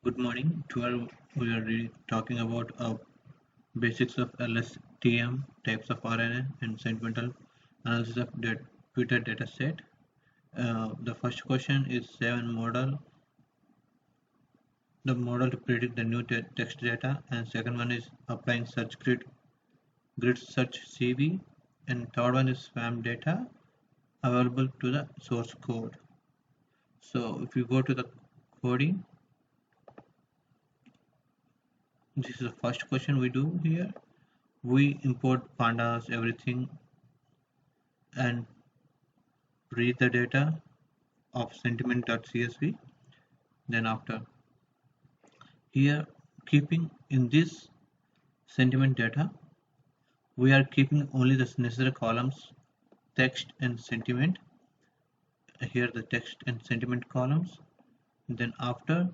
Good morning. Today we are talking about basics of LSTM, types of RNA, and sentimental analysis of Twitter dataset. The first question is the model to predict the new text data, and second one is applying search grid search CV, and third one is spam data available to the source code. So if you go to the coding, this is the first question we do here. We import pandas, everything, and read the data of sentiment.csv. Then after here, keeping in this sentiment data, we are keeping only the necessary columns, text and sentiment. Here the text and sentiment columns. Then after,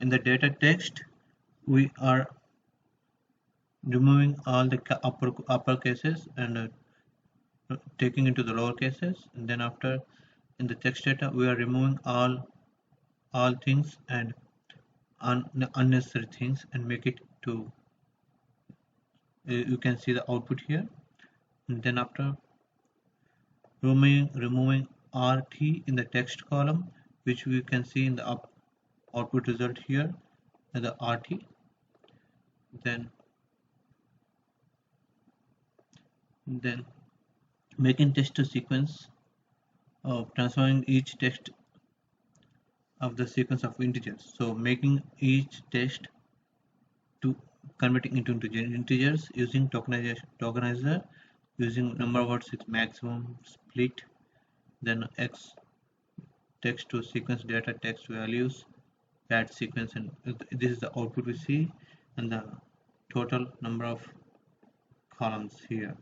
in the data text, we are removing all the upper cases and taking into the lower cases. And then after, in the text data, we are removing all things and unnecessary things and make it to you can see the output here. And then after removing RT in the text column, which we can see in the output result here, the RT. Then making text to sequence of transforming each text of the sequence of integers. So making each text to converting into integers using tokenizer using number of words with maximum split, then x text to sequence data text values add sequence, and this is the output we see, and the total number of columns here.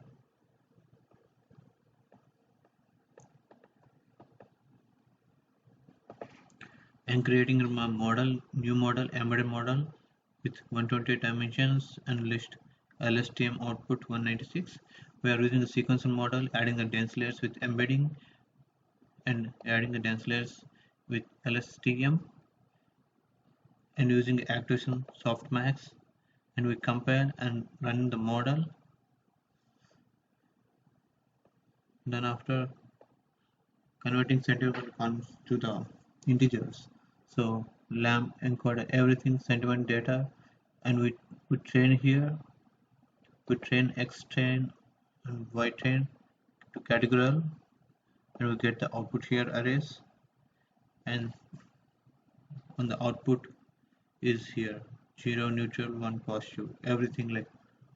And creating a new model, embedded model with 128 dimensions and list LSTM output 196. We are using the sequential model, adding the dense layers with embedding and adding the dense layers with LSTM and using the activation softmax, and we compare and run the model. Then after converting sentiment columns to the integers, so lamp encoded everything sentiment data, and we train here, we train X train and Y train to categorical, and we get the output here arrays, and on the output is here 0 neutral 1 positive, everything like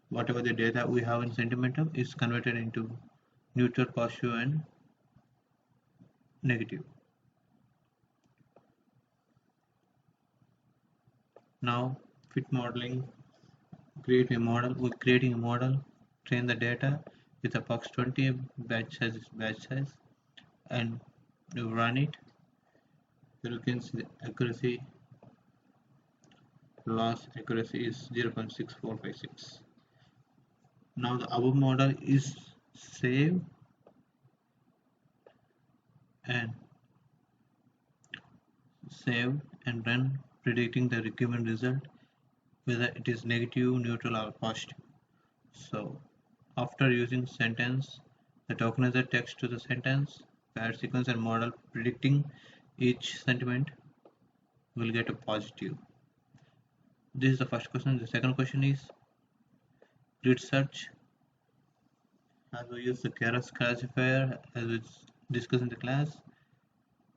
whatever the data we have in sentimental is converted into neutral, positive and negative. Now fit modeling, creating a model, train the data with a PUX20, batch size is batch size, and you run it. Here you can see the accuracy, loss accuracy is 0.6456. Now the above model is saved and run, predicting the requirement result whether it is negative, neutral or positive. So after using sentence, the tokenizer text to the sentence, paired sequence and model predicting each sentiment will get a positive. This is the first question. The second question is grid search. As we use the Keras classifier, as we discussed in the class,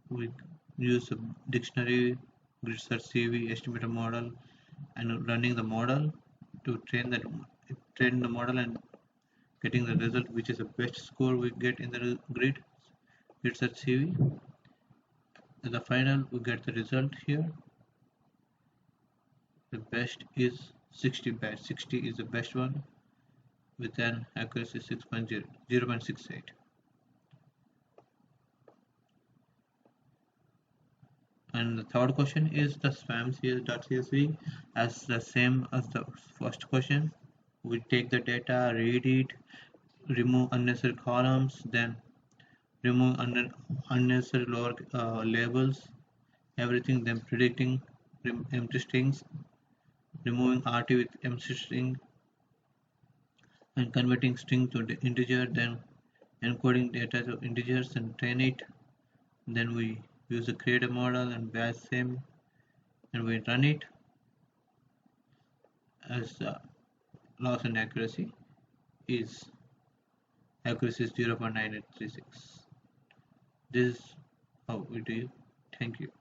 we use a dictionary, grid search CV, estimator model, and running the model to train the model and getting the result, which is the best score we get in the grid search CV. At the final, we get the result here. The best is 60 batch. 60 is the best one with an accuracy 0.68. And the third question is the spam.csv, as the same as the first question. We take the data, read it, remove unnecessary columns, then remove unnecessary lower labels, everything, then predicting empty strings, removing RT with empty string, and converting string to the integer, then encoding data to integers and train it. Then we use the create a model and batch same, and we run it as loss and is accuracy is 0.9836. This is how we do it. Thank you.